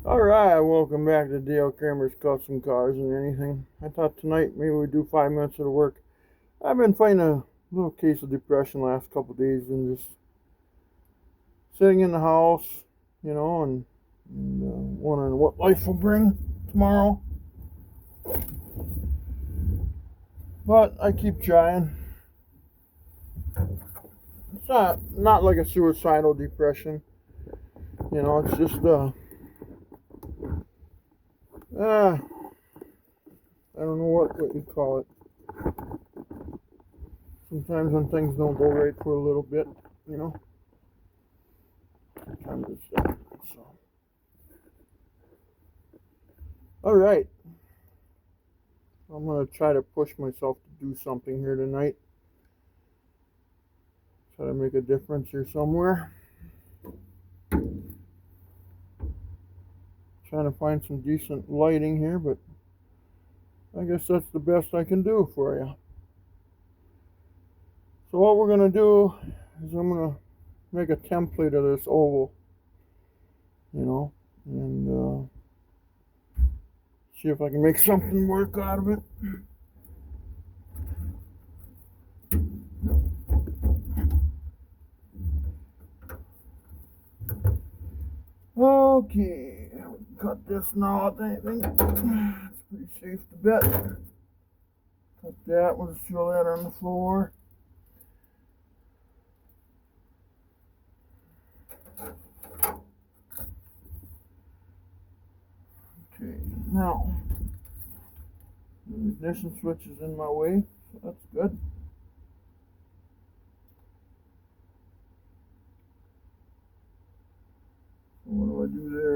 Alright, welcome back to Dale Kramer's Custom Cars and Anything. I thought tonight maybe we'd do 5 minutes of the work. I've been fighting a little case of depression the last couple of days and just sitting in the house, and wondering what life will bring tomorrow. But I keep trying. It's not like a suicidal depression. It's just I don't know what you call it. Sometimes when things don't go right for a little bit, you know. Sometimes it's that. So. All right. I'm gonna try to push myself to do something here tonight. Try to make a difference here somewhere. Trying to find some decent lighting here, but I guess that's the best I can do for you. So what we're gonna do is I'm gonna make a template of this oval, and see if I can make something work out of it. Okay, cut this now, I think. It's pretty safe to bet. Cut that, we'll just throw that on the floor. Okay, now, the ignition switch is in my way, so that's good. So what do I do there?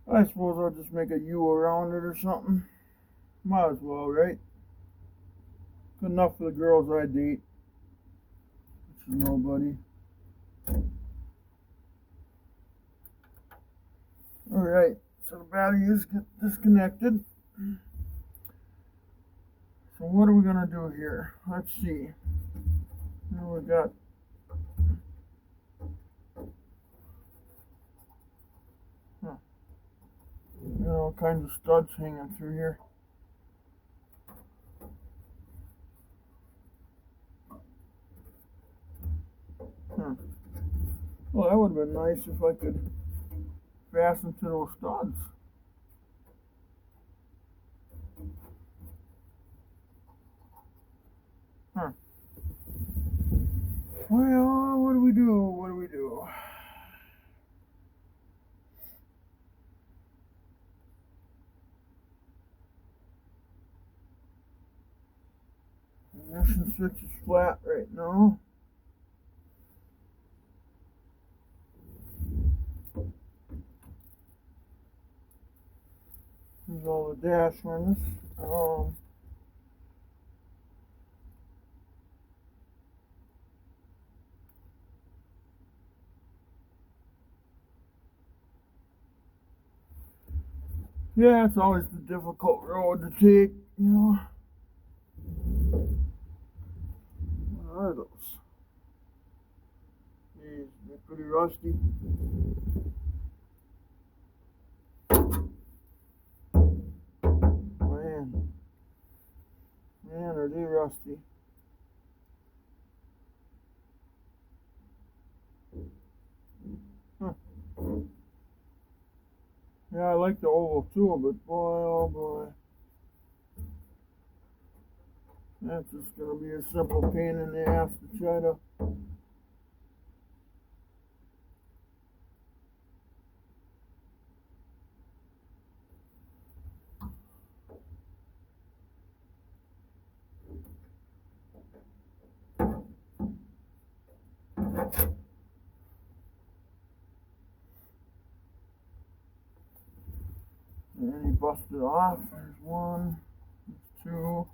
I suppose I'll just make a U around it or something. Might as well, right? Good enough for the girls I date. Which is nobody. Alright, so the battery is disconnected. So what are we going to do here? Let's see. Now we got all kinds of studs hanging through here. Well, that would have been nice if I could fasten to those studs. Well, what do we do? The ignition switch is flat right now. Here's all the dash harness. Yeah, it's always the difficult road to take, What are those? They're pretty rusty. Man, are they rusty. Yeah, I like the oval too, but boy, oh boy. That's just going to be a simple pain in the ass to try to... And then he busted off. There's one, there's two,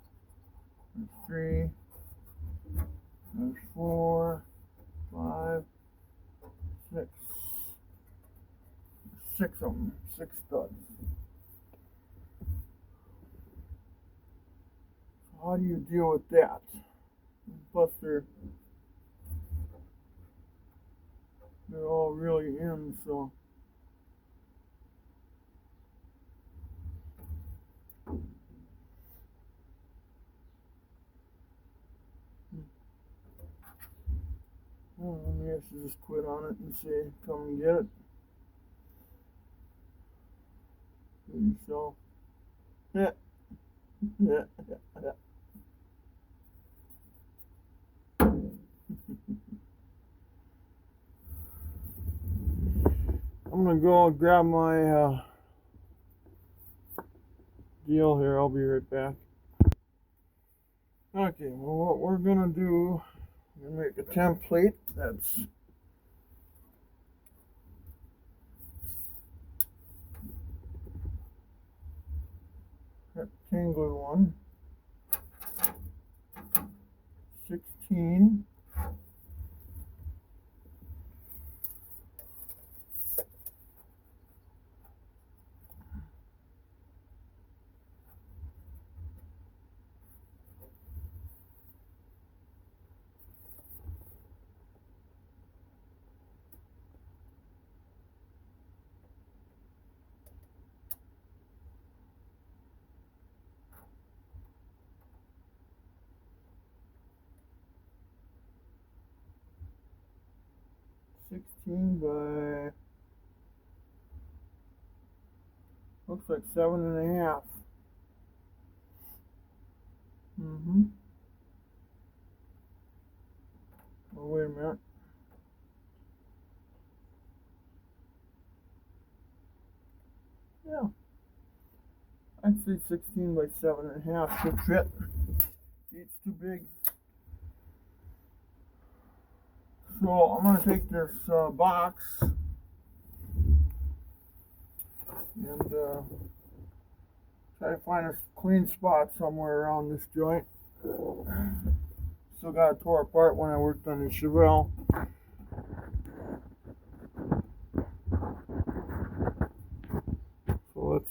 there's three, there's 4, 5, 6. 6 of them, 6 studs. So how do you deal with that? Plus they're they're all really in, so. Well, maybe I should just quit on it and say, come and get it. So, yeah, yeah, yeah. I'm gonna go grab my deal here. I'll be right back. Okay, well, what we're gonna do, we're gonna make a template that's rectangular one, 16. By looks like 7.5. Oh, wait a minute. Yeah, I'd say 16 by 7.5 should fit. It's too big. So I'm gonna take this box and try to find a clean spot somewhere around this joint. Still got it tore apart when I worked on the Chevelle. So let's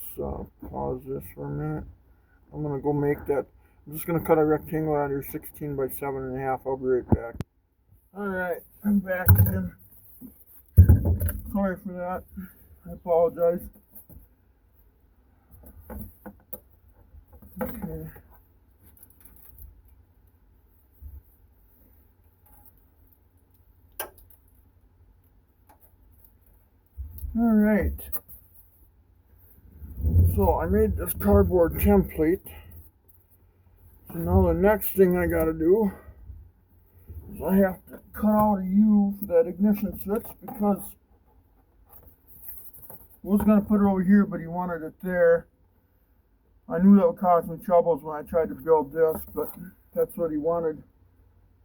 pause this for a minute. I'm gonna go make that. I'm just gonna cut a rectangle out here, 16 by 7.5. I'll be right back. Alright, I'm back again. Sorry for that. I apologize. Okay. Alright. So I made this cardboard template. So now the next thing I gotta do is I have to cut out a U for that ignition switch because I was gonna put it over here, but he wanted it there. I knew that would cause me troubles when I tried to build this, but that's what he wanted.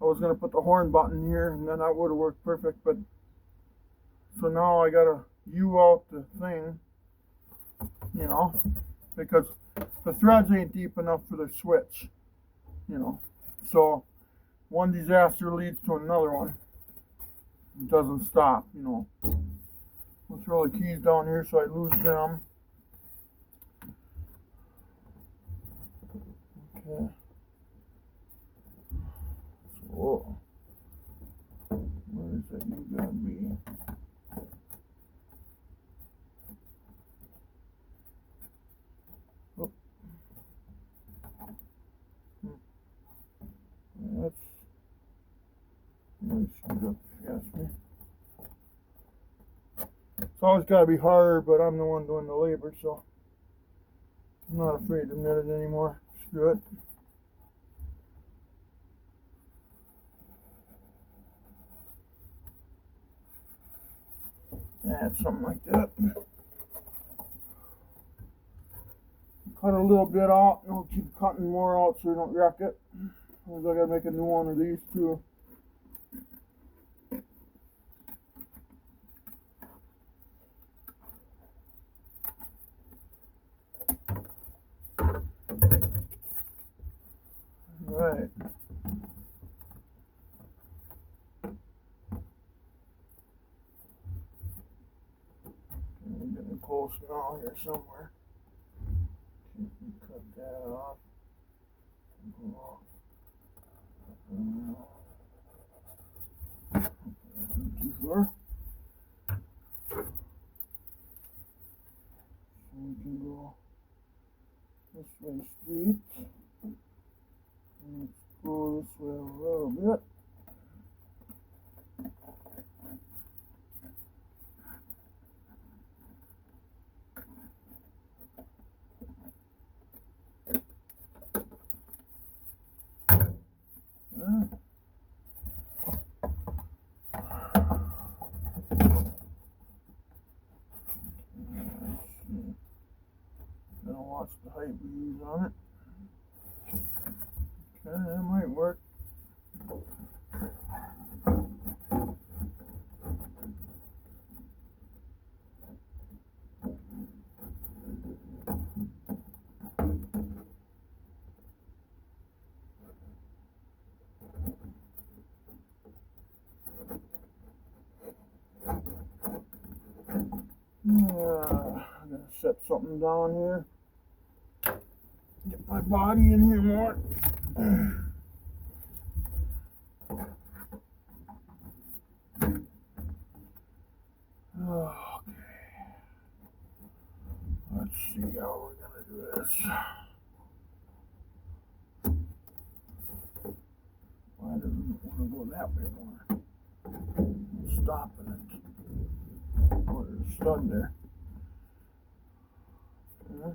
I was gonna put the horn button here, and then that would have worked perfect. But so now I gotta U out the thing, you know, because the threads ain't deep enough for the switch, you know. So one disaster leads to another one. It doesn't stop, you know. Let's throw the keys down here so I lose them. Okay. So, where is that you gotta be? Oh. That's really screwed up, if you ask me. It's always gotta be hard, but I'm the one doing the labor, so I'm not afraid to admit it anymore. Screw it. Add something like that. Cut a little bit out, and we'll keep cutting more out so we don't wreck it. I gotta make a new one of these too. Right. We're getting close now here somewhere. Cut that off. Too far. way straight. Let's go this way a little bit. Gonna watch the height we use on it. Okay, that might work. I'm gonna set something down here. Get my body in here more. Okay. Let's see how we're gonna do this. Why doesn't it want to go that way more? I'm stopping it. Oh, there's a stud there. Okay.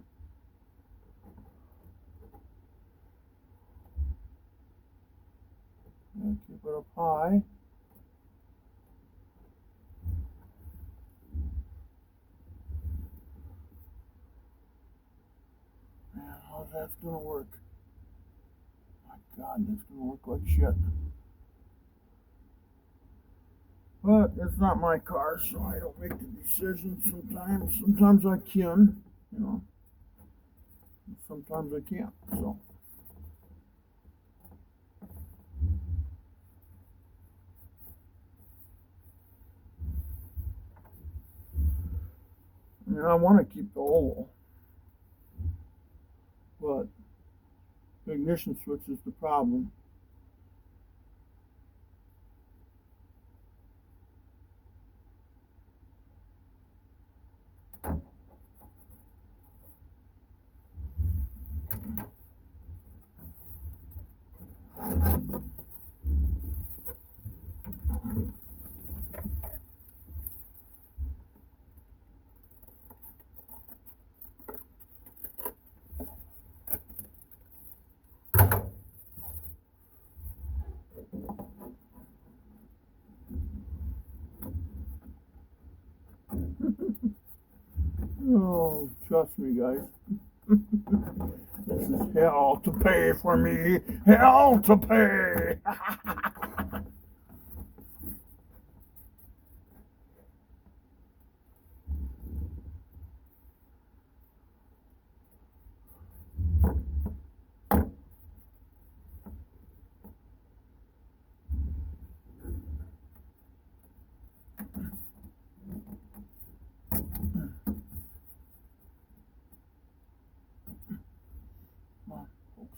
Keep it up high. Man, how's that gonna work? My God, that's gonna look like shit. But it's not my car, so I don't make the decisions sometimes. Sometimes I can, you know. Sometimes I can't, so. I mean, I want to keep the oval, but the ignition switch is the problem. Oh, trust me, guys. This is hell to pay for me. Hell to pay.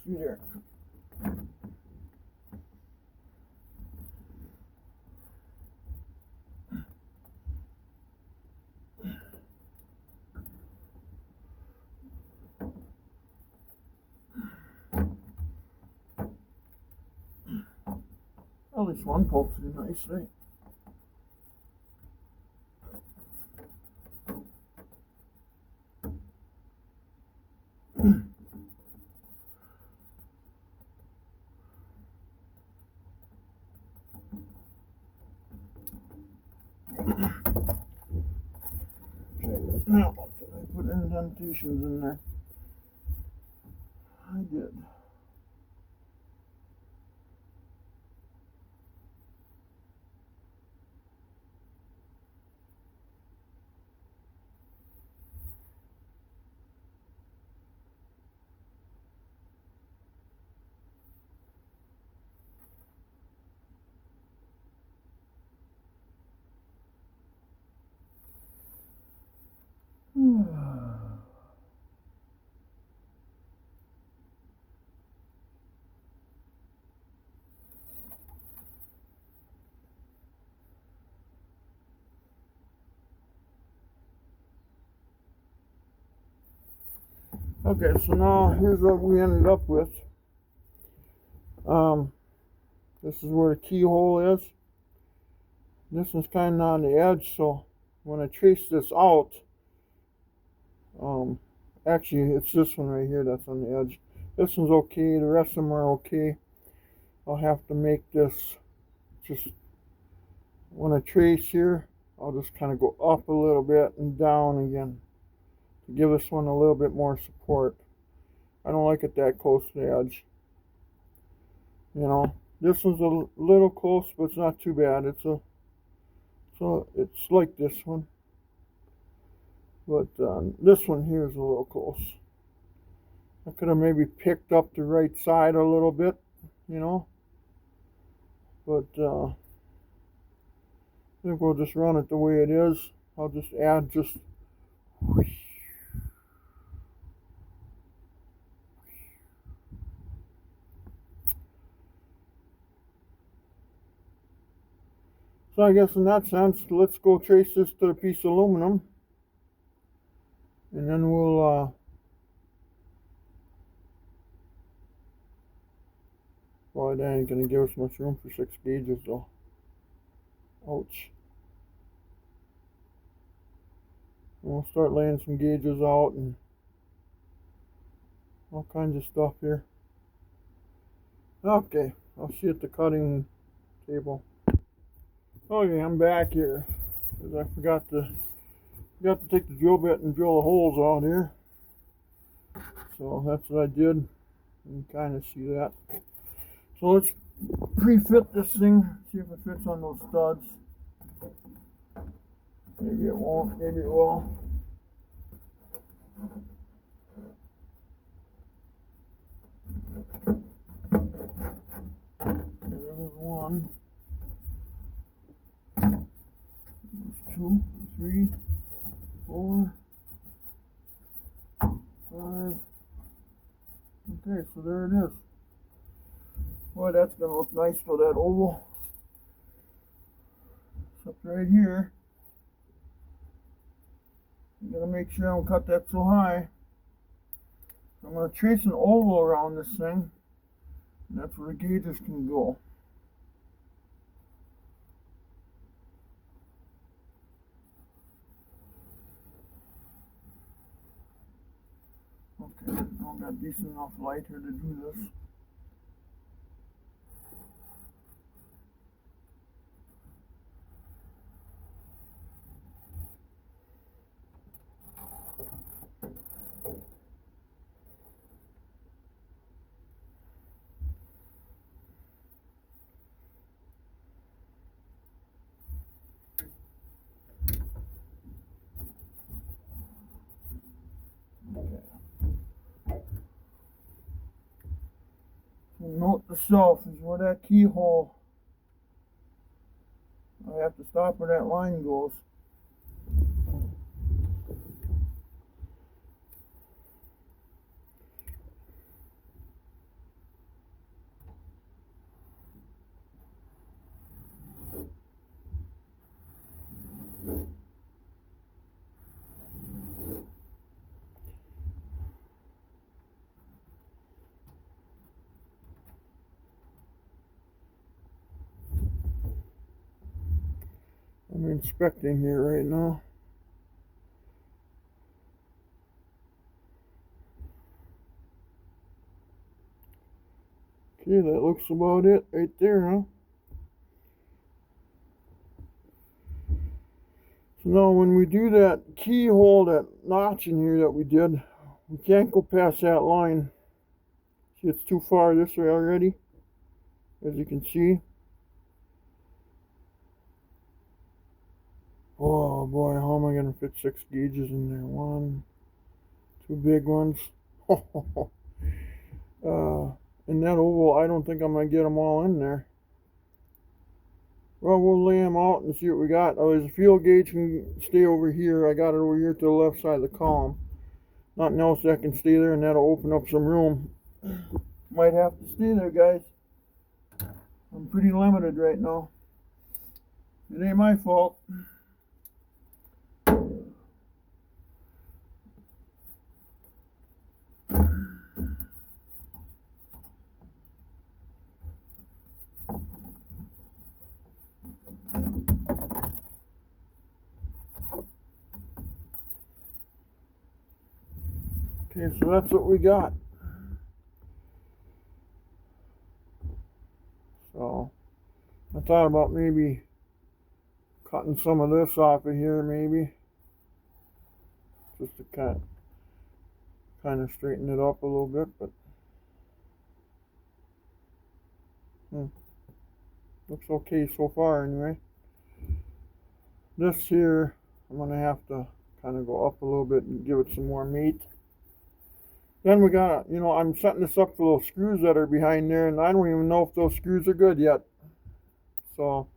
See there. At least one pokes in nicely. Now, did I put indentations in there? I did. Okay, so now here's what we ended up with. This is where the keyhole is. This one's kind of on the edge, so when I trace this out, actually it's this one right here that's on the edge. This one's okay, the rest of them are okay. I'll have to make this, just when I trace here, I'll just kind of go up a little bit and down again to give this one a little bit more support. I don't like it that close to the edge. You know, this one's a little close, but it's not too bad. It's like this one, but this one here is a little close. I could have maybe picked up the right side a little bit, you know, but I think we'll just run it the way it is. I'll just add just so I guess in that sense, let's go trace this to the piece of aluminum, and then we'll well, that ain't gonna give us much room for 6 gauges though. Ouch. And we'll start laying some gauges out and all kinds of stuff here. Okay, I'll see you at the cutting table. Okay, I'm back here because I forgot to take the drill bit and drill the holes out here. So that's what I did. You can kind of see that. So let's pre-fit this thing, see if it fits on those studs. Maybe it won't, maybe it will. There's one. There's 2, 3, 4, 5. Okay, so there it is. Boy, that's going to look nice for that oval. Except right here, I'm going to make sure I don't cut that so high. I'm going to trace an oval around this thing, and that's where the gauges can go. Okay, I've got decent enough light here to do this. Note to self is where that keyhole, I have to stop where that line goes. I'm inspecting here right now. Okay, that looks about it right there, huh? So now when we do that keyhole, that notch in here that we did, we can't go past that line. See, it's too far this way already, as you can see. Oh boy, how am I going to fit 6 gauges in there? 1, 2 big ones. And that oval, I don't think I'm going to get them all in there. Well, we'll lay them out and see what we got. Oh, there's a field gauge can stay over here. I got it over here to the left side of the column. Nothing else that can stay there, and that'll open up some room. Might have to stay there, guys. I'm pretty limited right now. It ain't my fault. Okay, so that's what we got. So I thought about maybe cutting some of this off of here, maybe just to kind of straighten it up a little bit. But looks okay so far anyway. This here, I'm gonna have to kind of go up a little bit and give it some more meat. Then we gotta, I'm setting this up for those screws that are behind there, and I don't even know if those screws are good yet. So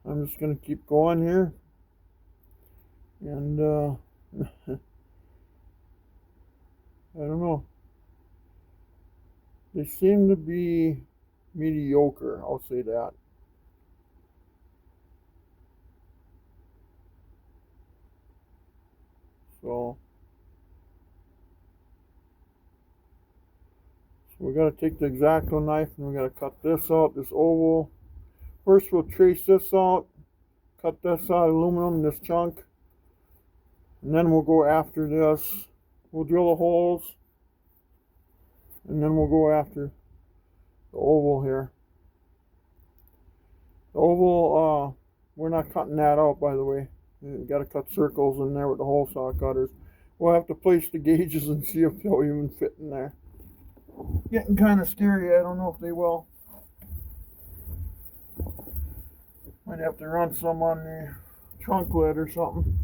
I'm just gonna keep going here, and I don't know. They seem to be mediocre, I'll say that. So we got to take the X-Acto knife and we got to cut this out, this oval. First we'll trace this out, cut this out, aluminum, this chunk, and then we'll go after this. We'll drill the holes, and then we'll go after the oval here. The oval, we're not cutting that out, by the way. You got to cut circles in there with the hole saw cutters. We'll have to place the gauges and see if they'll even fit in there. Getting kind of scary. I don't know if they will. Might have to run some on the trunk lid or something.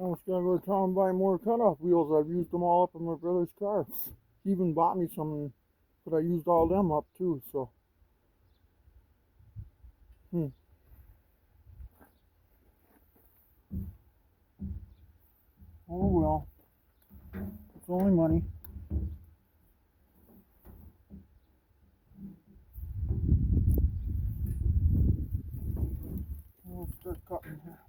I was gonna go to town and buy more cutoff wheels. I've used them all up in my brother's car. He even bought me some, but I used all them up too. So, oh well, it's only money. I'll start cutting here.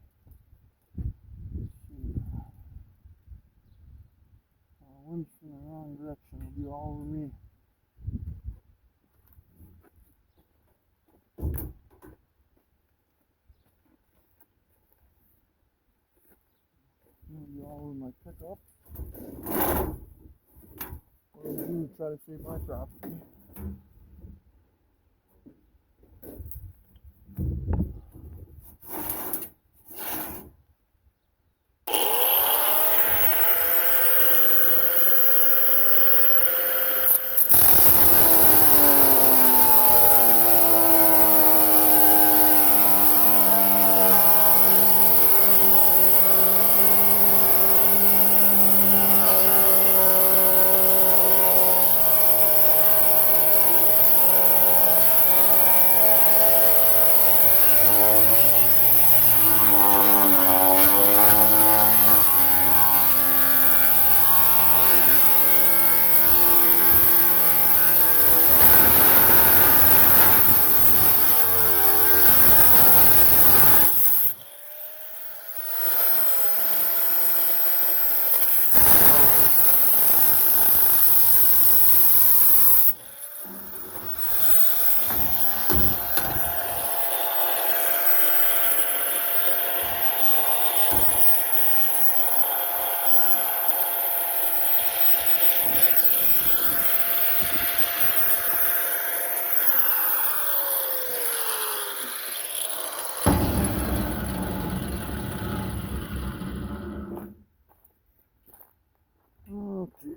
Wind's in the wrong direction. It'll be all over me. all over my pickup. What do I do to try to save my property? Okay.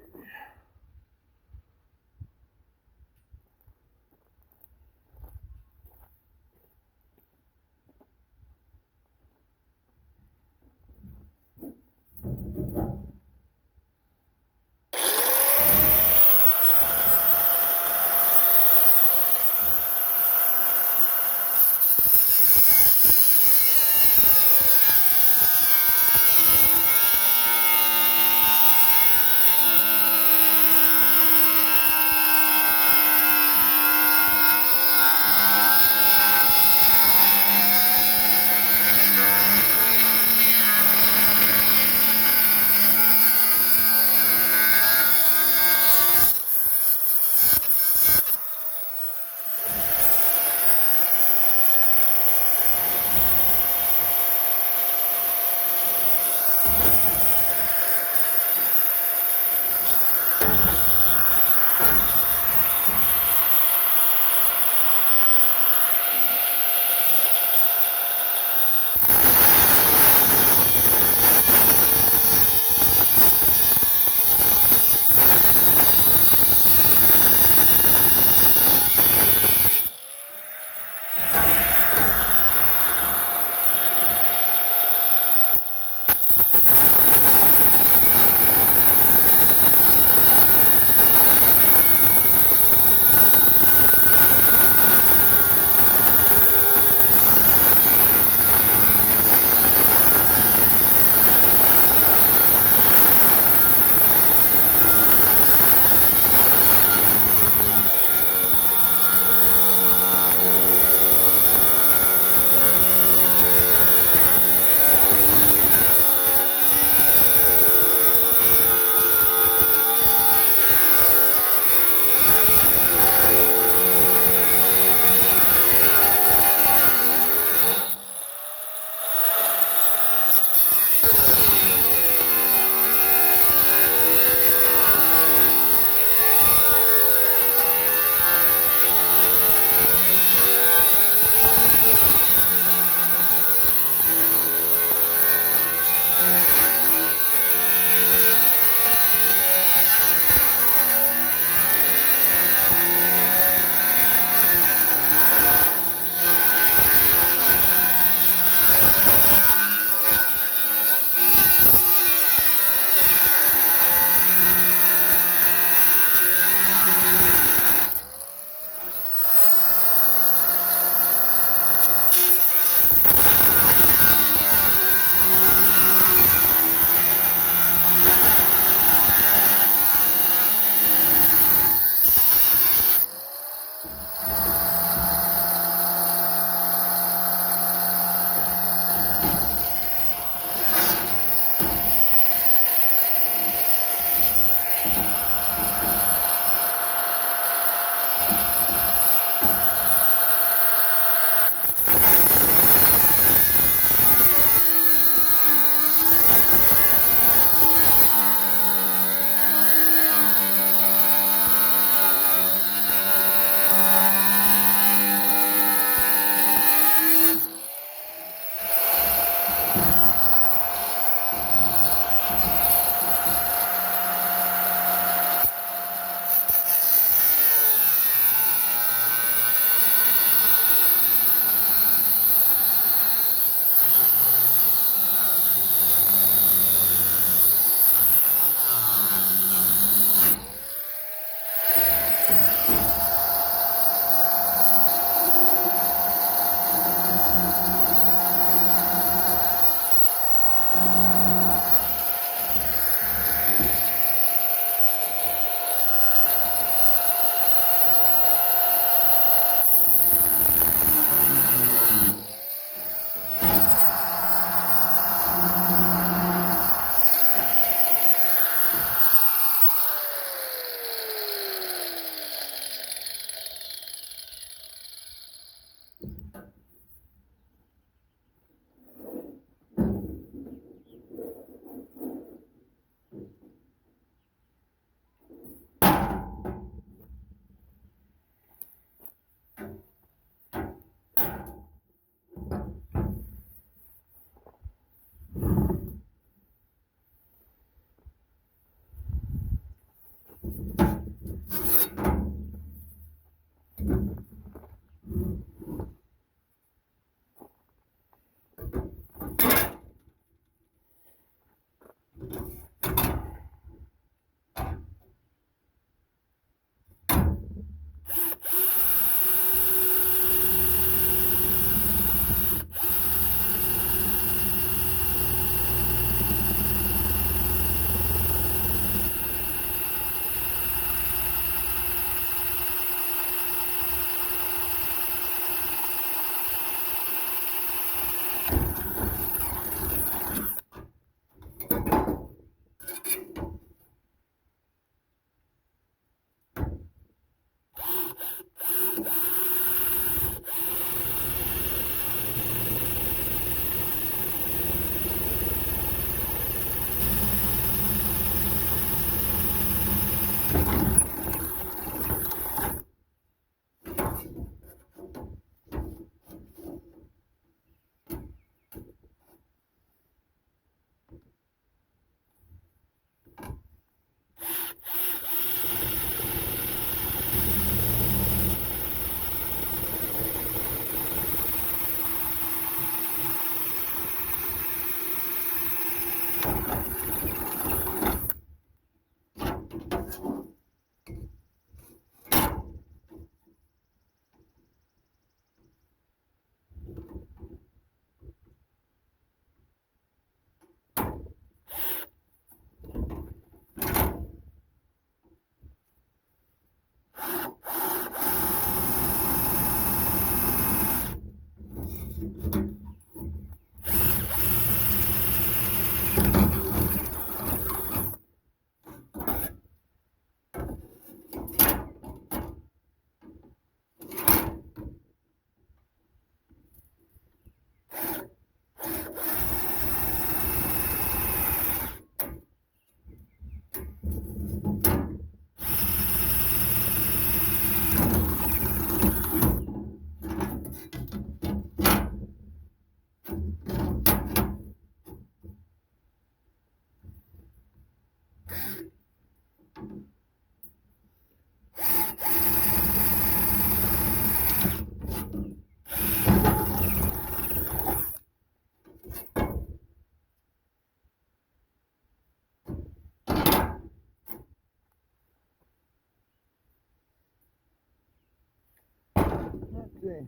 Okay.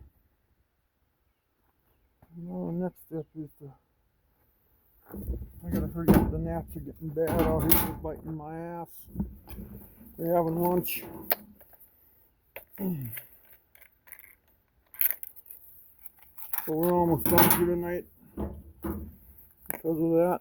Now the next step is to, I gotta hurry up, the gnats are getting bad out here, they're biting my ass. They're having lunch. So we're almost done for tonight because of that.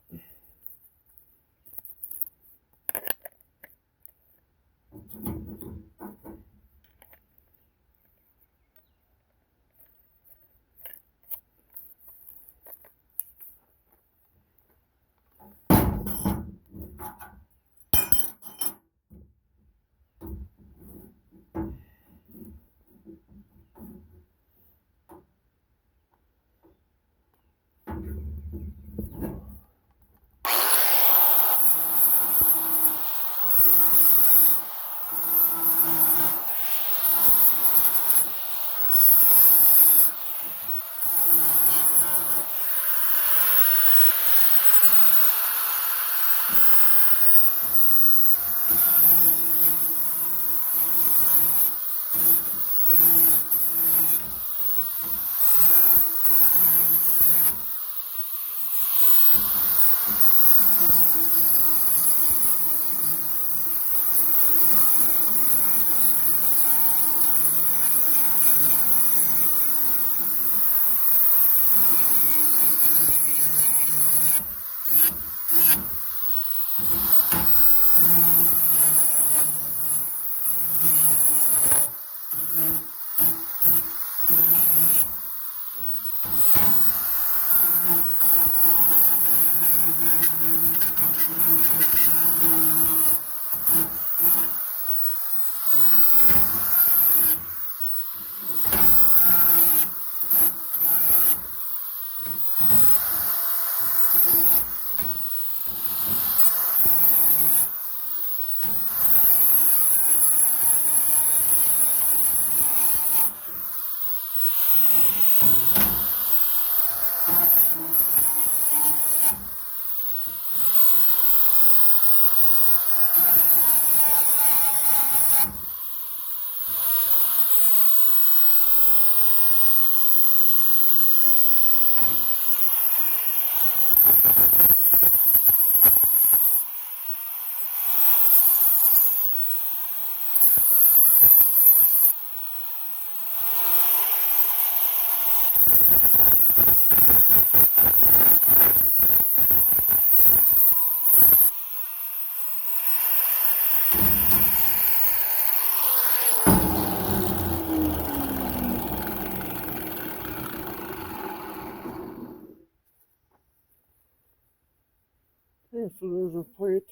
Okay, so there's a plate.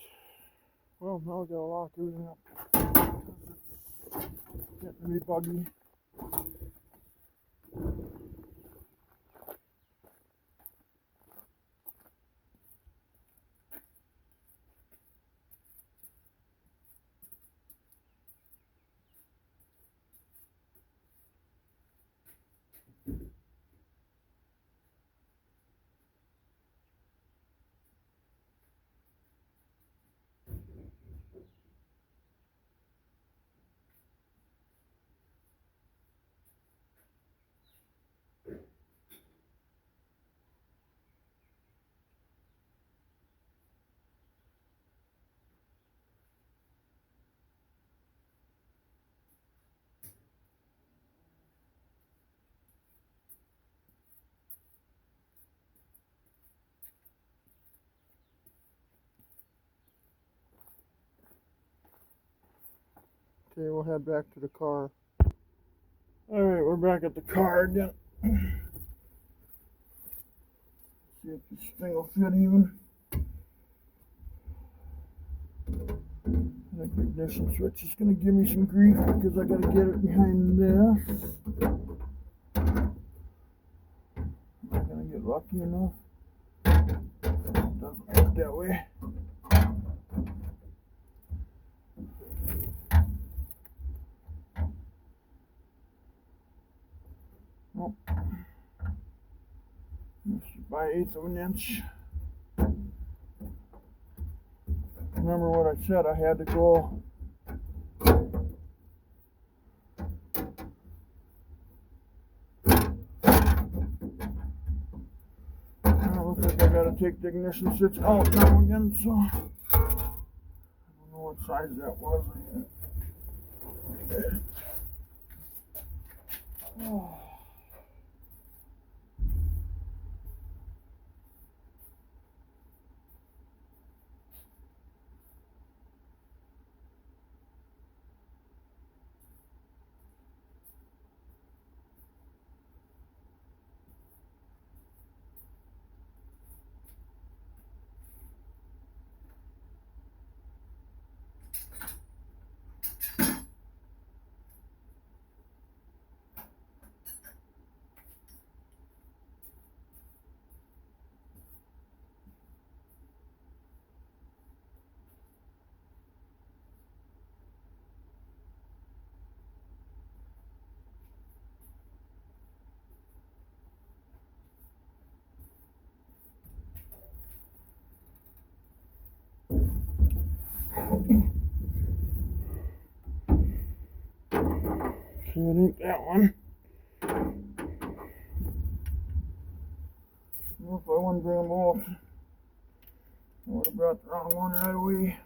Well, now I gotta lock everything up because it's getting to be buggy. Okay, we'll head back to the car. Alright, we're back at the car again. See if this thing will fit even. The ignition switch is going to give me some grief because I got to get it behind this. Am I going to get lucky enough? It doesn't look that way. Nope. Just by 1/8 of an inch. Remember what I said, I had to go gotta take the ignition switch out now again, so I don't know what size that was yet. Oh. So it ain't that one. Well, if I wouldn't bring them off, I would have brought the wrong one right away.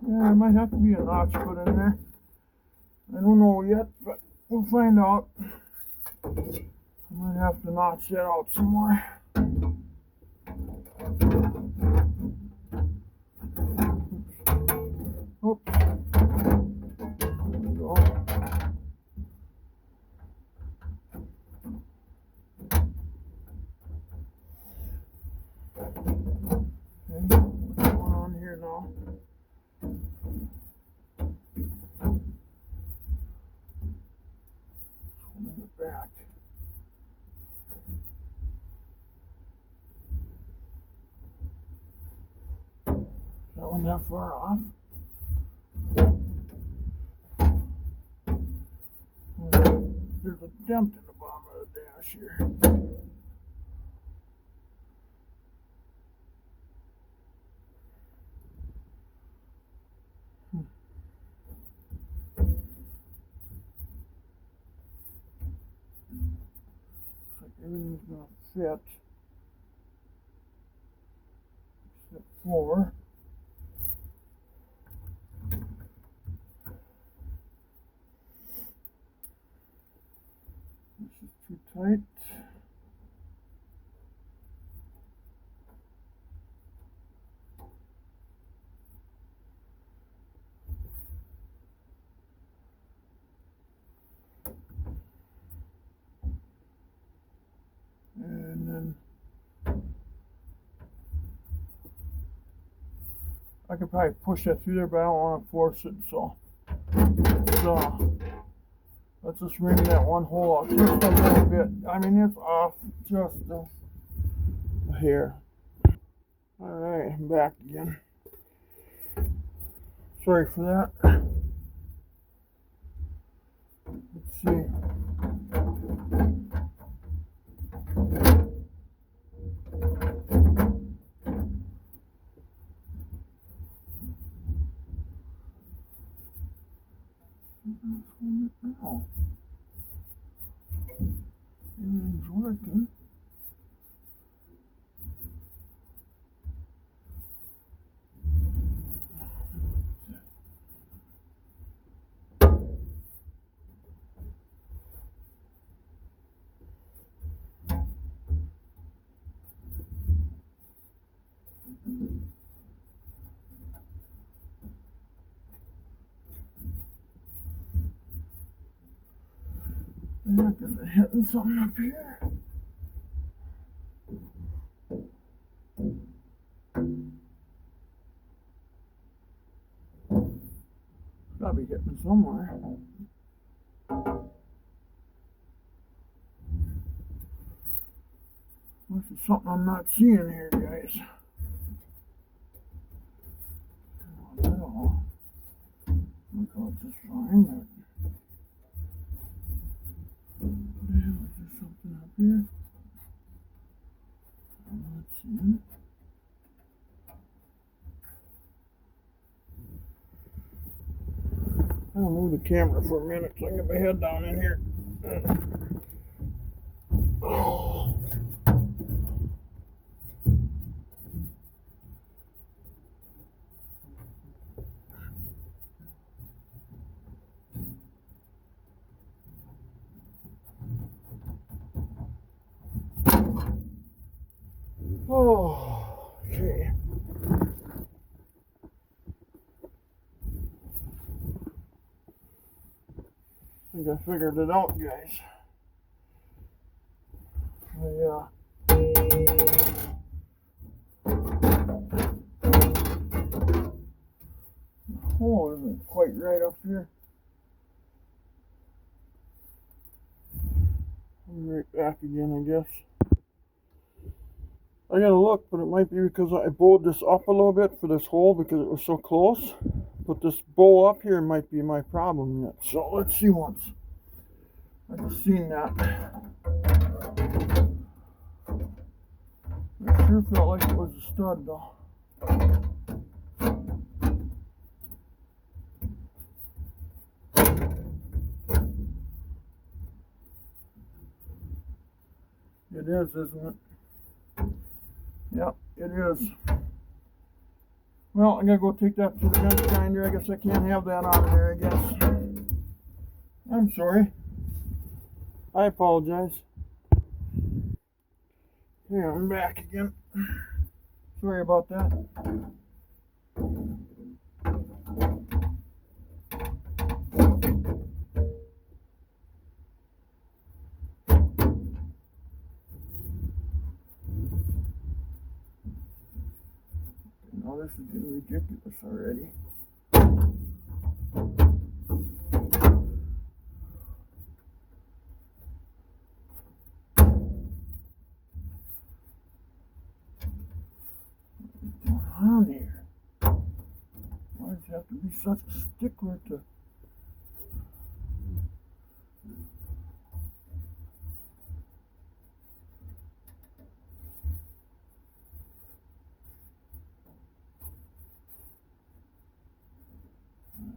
Yeah, there might have to be a notch put in there. I don't know yet, but we'll find out. I might have to notch that out some more. Oops. There we go. Okay, what's going on here now? Holding it back. That one that far off? There's a dent in the bottom of the dash here. Looks like everything's gonna fit. Except for this is too tight. And then I could probably push that through there, but I don't want to force it, so let's just ring that one hole out just a little bit. I mean, it's off just a hair. Alright, I'm back again. Sorry for that. Let's see. Oh. Everything's working. Heck, is it hitting something up here? Gotta be hitting somewhere. This is something I'm not seeing here, guys. Not at all. I thought just fine, but damn, is there something up here? I'm not seeing it. the camera for a minute so I can get my head down in here. Oh, okay. I think I figured it out, guys. Hole isn't quite right up here. I'll be right back again, I guess. I gotta look, but it might be because I bowed this up a little bit for this hole because it was so close. But this bow up here might be my problem yet. So let's see once. I just seen that. It sure felt like it was a stud though. It is, isn't it? Yep, it is. Well, I gotta go take that to the gun grinder. I guess I can't have that on there, I guess. I'm sorry. I apologize. Yeah, I'm back again. Sorry about that. Now this is getting ridiculous already. On here. Why does it have to be such a stickler to...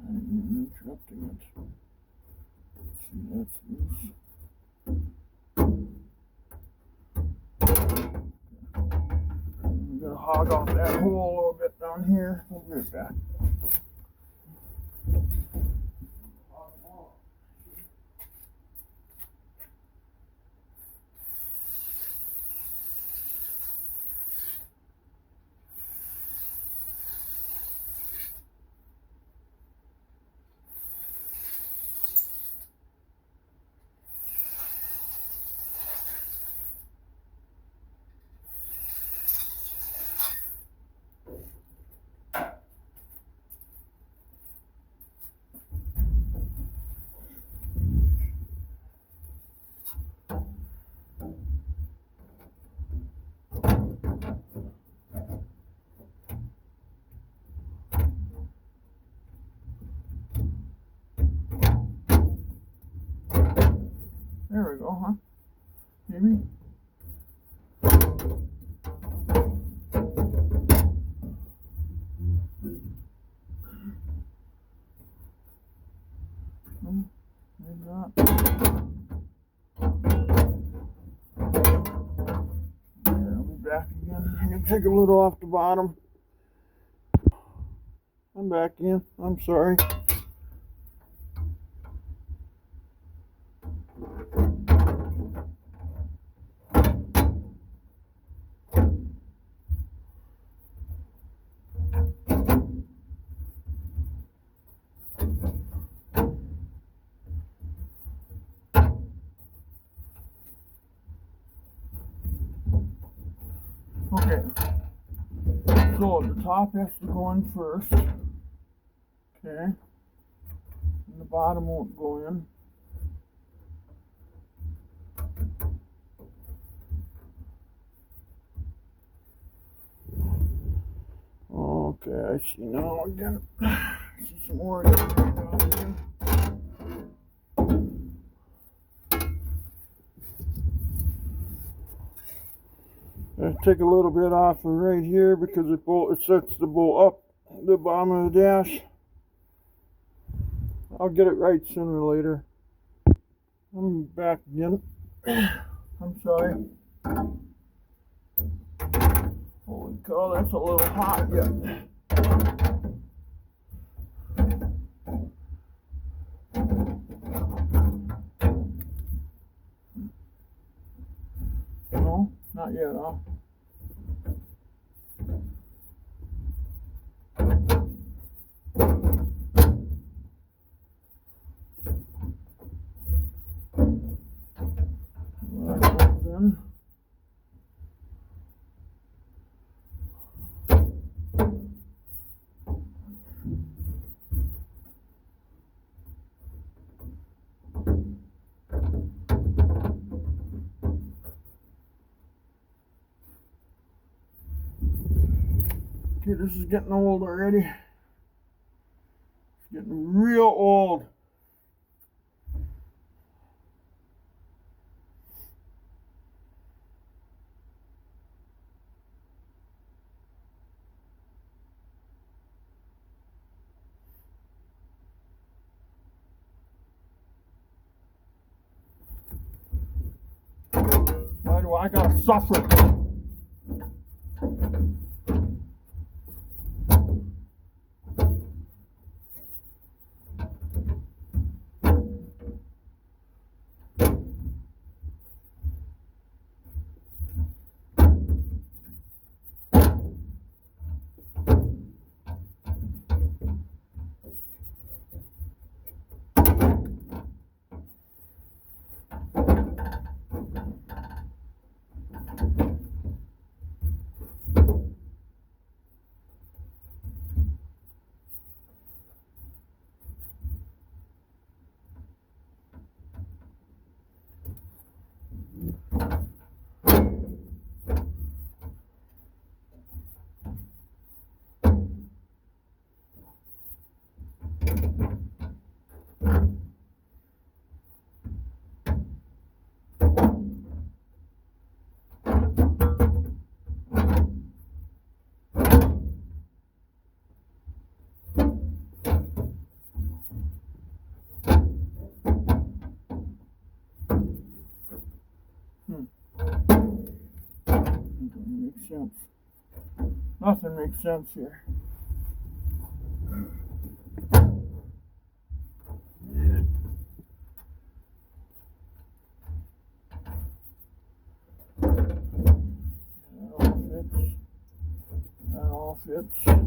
I'm interrupting it. Let's see, that's loose. I'm gonna hog off that hole a little bit down here. I'll be right back. There we go, huh? Maybe? Maybe not. Okay, I'll be back again. I'm gonna take a little off the bottom. I'm back in. I'm sorry. Okay, so the top has to go in first, okay, and the bottom won't go in. Okay, I see now again. I see some more again. I take a little bit off of right here because it sets the bolt up the bottom of the dash. I'll get it right sooner or later. I'm back again. I'm sorry. Holy cow, that's a little hot yet. No, not yet, huh? Then. Okay, this is getting old already. It's getting real old. Why do I gotta suffer? Nothing makes sense here. That all fits.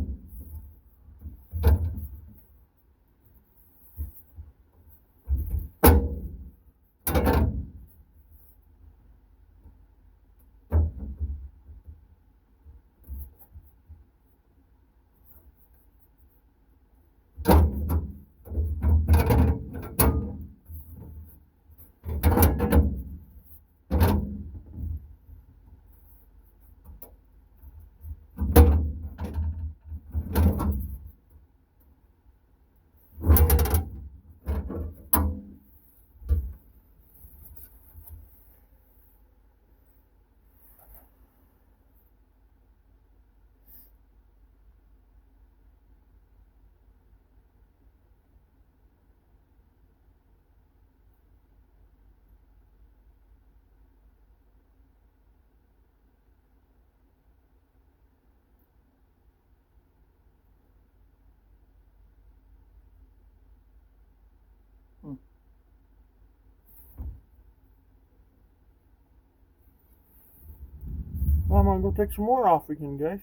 Well, I'm gonna go take some more off again, guys.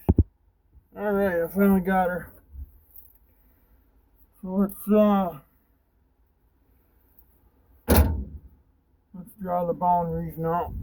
Alright, I finally got her. So let's draw the boundaries now.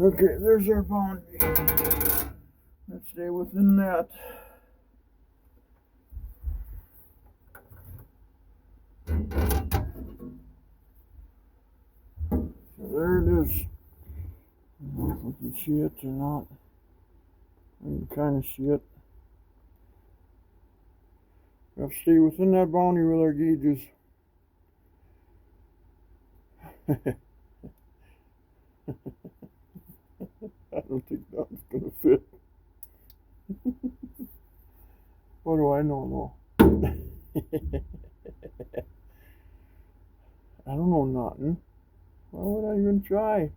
Okay, there's our boundary. Let's stay within that. there it is. I don't know if we can see it or not. I can kind of see it. We have to stay within that boundary with our gauges. I don't think nothing's gonna fit. What do I know? I don't know nothing. Why would I even try?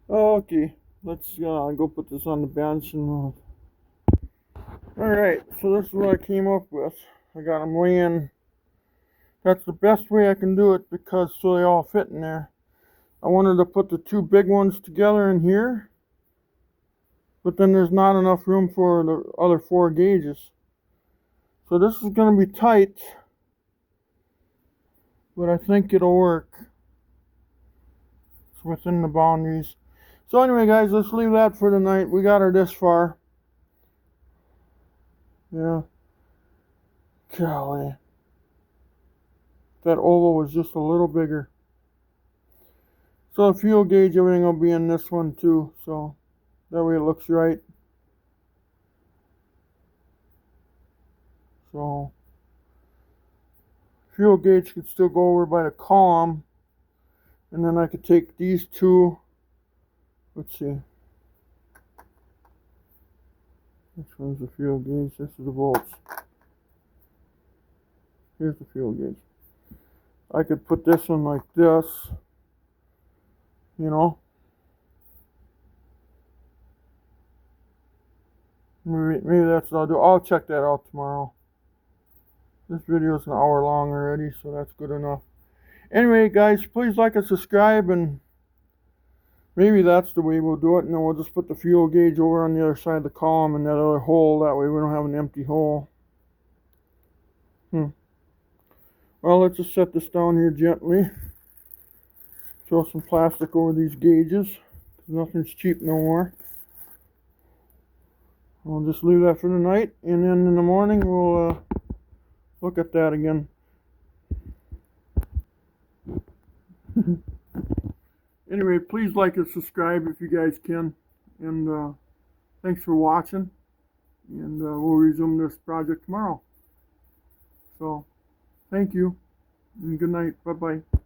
Okay, let's go put this on the bench and alright, so this is what I came up with. I got them laying. That's the best way I can do it because so they all fit in there. I wanted to put the two big ones together in here, but then there's not enough room for the other 4 gauges. So this is going to be tight, but I think it'll work. It's within the boundaries. So anyway, guys, let's leave that for tonight. We got her this far. Yeah. Golly. That oval was just a little bigger. So the fuel gauge, everything will be in this one too. So that way it looks right. So fuel gauge could still go over by the column. And then I could take these two. Let's see. Which one's the fuel gauge? This is the volts. Here's the fuel gauge. I could put this one like this. You know. Maybe that's what I'll do. I'll check that out tomorrow. This video is an hour long already, so that's good enough. Anyway, guys, please like and subscribe, and maybe that's the way we'll do it. And then we'll just put the fuel gauge over on the other side of the column in that other hole. That way we don't have an empty hole. Well, let's just set this down here gently. Throw some plastic over these gauges. Nothing's cheap no more. I'll just leave that for the night, and then in the morning we'll look at that again. Anyway, please like and subscribe if you guys can, and thanks for watching, and we'll resume this project tomorrow. So thank you and good night. Bye bye.